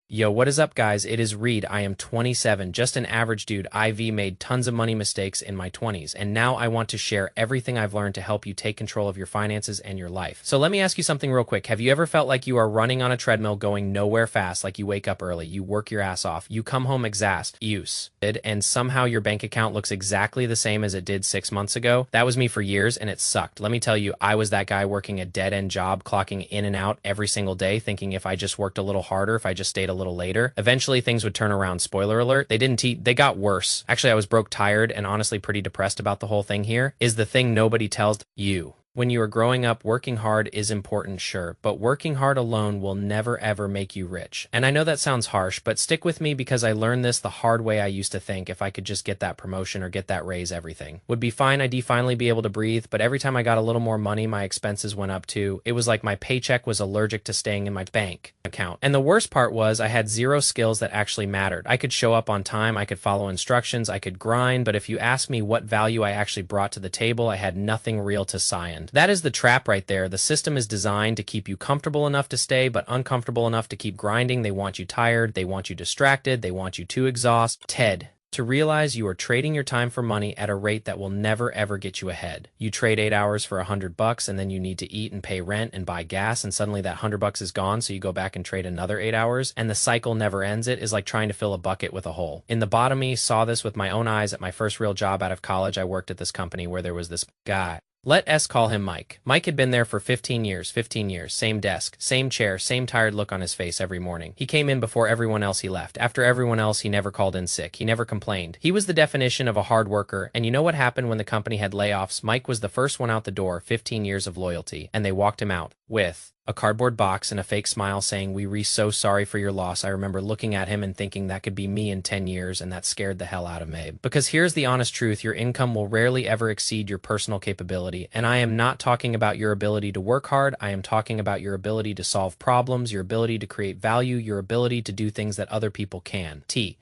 Yo, what is up, guys? It is Reed. I am 27, just an average dude. IV made tons of money mistakes in my 20s, and now I want to share everything I've learned to help you take control of your finances and your life. So let me ask you something real quick. Have you ever felt like you are running on a treadmill going nowhere fast, like you wake up early, you work your ass off, you come home exhausted, and somehow your bank account looks exactly the same as it did 6 months ago? That was me for years, and it sucked. Let me tell you, I was that guy working a dead-end job, clocking in and out every single day, thinking if I just worked a little harder, if I just stayed a little later, eventually things would turn around. Spoiler alert, they didn't. They got worse. Actually, I was broke, tired, and honestly pretty depressed about the whole thing. Here is the thing nobody tells you. When you are growing up, working hard is important, sure, but working hard alone will never ever make you rich. And I know that sounds harsh, but stick with me because I learned this the hard way. I used to think if I could just get that promotion or get that raise, everything would be fine. I'd finally be able to breathe, but every time I got a little more money, my expenses went up too. It was like my paycheck was allergic to staying in my bank account. And the worst part was I had zero skills that actually mattered. I could show up on time, I could follow instructions, I could grind, but if you ask me what value I actually brought to the table, I had nothing real to sign. That is the trap right there. The system is designed to keep you comfortable enough to stay, but uncomfortable enough to keep grinding. They want you tired, they want you distracted, they want you too exhausted. To realize you are trading your time for money at a rate that will never ever get you ahead. You trade 8 hours for $100 and then you need to eat and pay rent and buy gas, and suddenly that $100 is gone, so you go back and trade another 8 hours, and the cycle never ends. It is like trying to fill a bucket with a hole. In the bottom of me saw this with my own eyes at my first real job out of college. I worked at this company where there was this guy. Let's call him Mike. Mike had been there for 15 years, same desk, same chair, same tired look on his face every morning. He came in before everyone else, he left. After everyone else, he never called in sick. He never complained. He was the definition of a hard worker, and you know what happened when the company had layoffs? Mike was the first one out the door, 15 years of loyalty, and they walked him out with a cardboard box and a fake smile saying, "We're so sorry for your loss." I remember looking at him and thinking that could be me in 10 years, and that scared the hell out of me. Because here's the honest truth, your income will rarely ever exceed your personal capability. And I am not talking about your ability to work hard, I am talking about your ability to solve problems, your ability to create value, your ability to do things that other people can. Do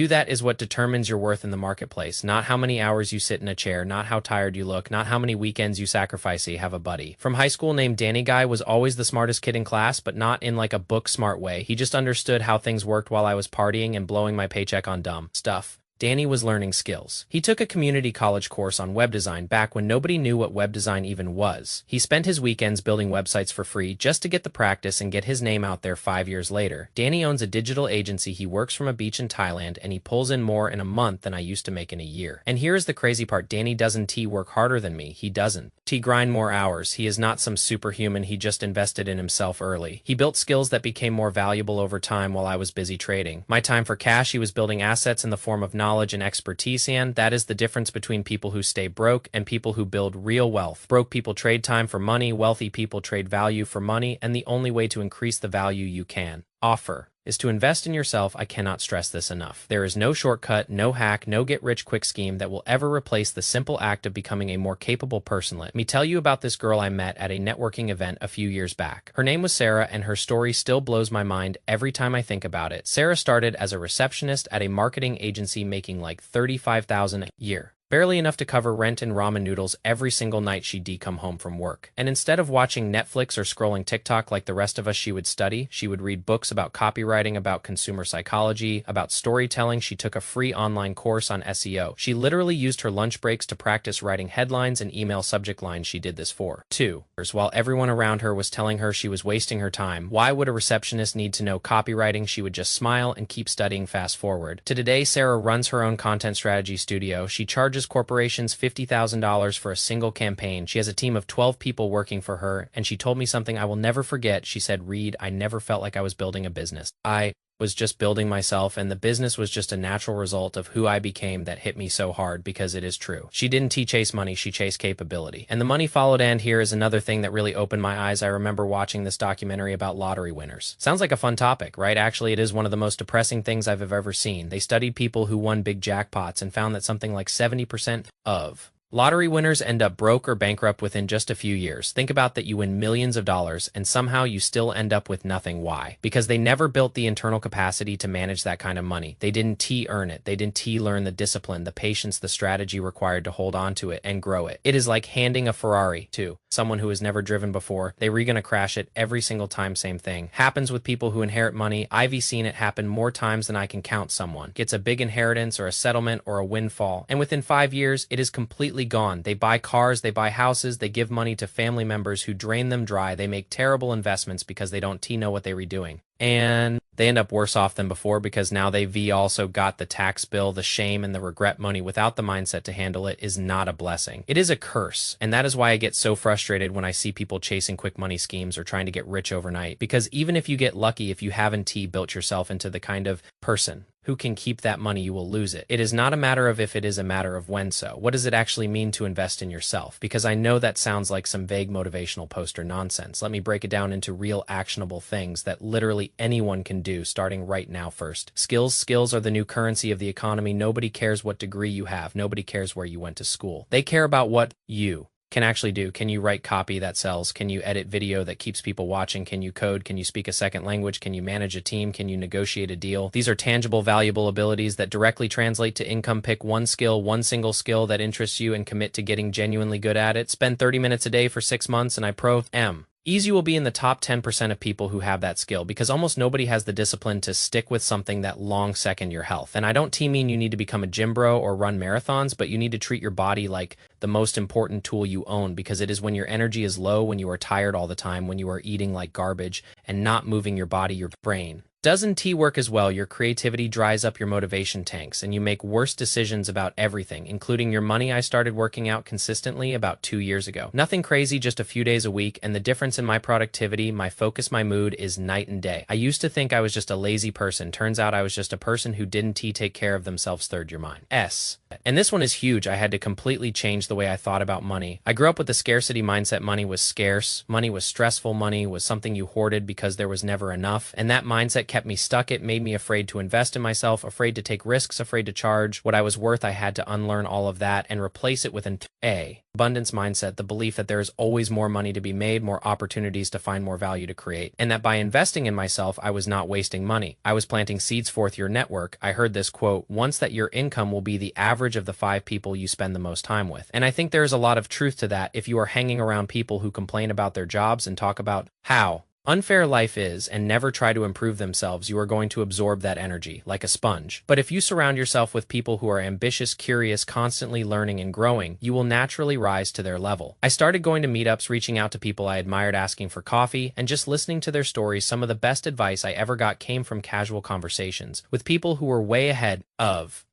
that is what determines your worth in the marketplace, not how many hours you sit in a chair, not how tired you look, not how many weekends you sacrifice so you have a buddy. From high school named Danny Guy was always the smartest kid in class, but not in like a book smart way. He just understood how things worked while I was partying and blowing my paycheck on dumb stuff. Danny was learning skills. He took a community college course on web design back when nobody knew what web design even was. He spent his weekends building websites for free just to get the practice and get his name out there 5 years later. Danny owns a digital agency. He works from a beach in Thailand, and he pulls in more in a month than I used to make in a year. And here's the crazy part. Danny doesn't work harder than me. He doesn't grind more hours. He is not some superhuman. He just invested in himself early. He built skills that became more valuable over time while I was busy trading. My time for cash, he was building assets in the form of knowledge and expertise, and that is the difference between people who stay broke and people who build real wealth. Broke people trade time for money, wealthy people trade value for money, and the only way to increase the value you can offer is to invest in yourself. I cannot stress this enough. There is no shortcut, no hack, no get-rich-quick scheme that will ever replace the simple act of becoming a more capable person. Let me tell you about this girl I met at a networking event a few years back. Her name was Sarah, and her story still blows my mind every time I think about it. Sarah started as a receptionist at a marketing agency making like $35,000 a year. Barely enough to cover rent and ramen noodles every single night she'd come home from work. And instead of watching Netflix or scrolling TikTok like the rest of us, she would study. She would read books about copywriting, about consumer psychology, about storytelling. She took a free online course on SEO. She literally used her lunch breaks to practice writing headlines and email subject lines. She did this for 2 years while everyone around her was telling her she was wasting her time. Why would a receptionist need to know copywriting? She would just smile and keep studying. Fast forward to today, Sarah runs her own content strategy studio. She charges corporations $50,000 for a single campaign. She has a team of 12 people working for her, and she told me something I will never forget. She said, "Reed, I never felt like I was building a business. I was just building myself, and the business was just a natural result of who I became." That hit me so hard because it is true. She didn't chase money, she chased capability. And the money followed, and here is another thing that really opened my eyes. I remember watching this documentary about lottery winners. Sounds like a fun topic, right? Actually, it is one of the most depressing things I've ever seen. They studied people who won big jackpots and found that something like 70% of Lottery winners end up broke or bankrupt within just a few years. Think about that, you win millions of dollars and somehow you still end up with nothing. Why? Because they never built the internal capacity to manage that kind of money. They didn't earn it. They didn't learn the discipline, the patience, the strategy required to hold on to it and grow it. It is like handing a Ferrari to someone who has never driven before. They're gonna crash it every single time. Same thing happens with people who inherit money. I've seen it happen more times than I can count. Someone gets a big inheritance or a settlement or a windfall, and within 5 years, it is completely gone. They buy cars, they buy houses, they give money to family members who drain them dry. They make terrible investments because they don't know what they were doing. And they end up worse off than before because now they've also got the tax bill, the shame, and the regret money without the mindset to handle it is not a blessing. It is a curse. And that is why I get so frustrated when I see people chasing quick money schemes or trying to get rich overnight. Because even if you get lucky, if you haven't built yourself into the kind of person who can keep that money, you will lose it. It is not a matter of if, it is a matter of when. So what does it actually mean to invest in yourself? Because I know that sounds like some vague motivational poster nonsense. Let me break it down into real actionable things that literally anyone can do starting right now. First, skills. Skills are the new currency of the economy. Nobody cares what degree you have. Nobody cares where you went to school. They care about what you can actually do. Can you write copy that sells? Can you edit video that keeps people watching? Can you code? Can you speak a second language? Can you manage a team? Can you negotiate a deal? These are tangible, valuable abilities that directly translate to income. Pick one skill, one single skill that interests you, and commit to getting genuinely good at it. Spend 30 minutes a day for 6 months, and I you will be in the top 10% of people who have that skill, because almost nobody has the discipline to stick with something that long. Second, your health. And I don't mean you need to become a gym bro or run marathons, but you need to treat your body like the most important tool you own, because it is when your energy is low, when you are tired all the time, when you are eating like garbage and not moving your body, your brain doesn't work as well. Your creativity dries up, your motivation tanks, and you make worse decisions about everything, including your money. I started working out consistently about 2 years ago. Nothing crazy, just a few days a week, and the difference in my productivity, my focus, my mood is night and day. I used to think I was just a lazy person. Turns out I was just a person who didn't take care of themselves. Third, your mind. And this one is huge. I had to completely change the way I thought about money. I grew up with the scarcity mindset. Money was scarce. Money was stressful. Money was something you hoarded because there was never enough. And that mindset kept me stuck. It made me afraid to invest in myself, afraid to take risks, afraid to charge what I was worth. I had to unlearn all of that and replace it with an abundance mindset, the belief that there is always more money to be made, more opportunities to find, more value to create, and that by investing in myself, I was not wasting money. I was planting seeds. Fourth, your network. I heard this quote once, that your income will be the average of the 5 people you spend the most time with. And I think there is a lot of truth to that. If you are hanging around people who complain about their jobs and talk about how unfair life is and never try to improve themselves, you are going to absorb that energy like a sponge. But if you surround yourself with people who are ambitious, curious, constantly learning and growing, you will naturally rise to their level. I started going to meetups, reaching out to people I admired, asking for coffee, and just listening to their stories. Some of the best advice I ever got came from casual conversations with people who were way ahead of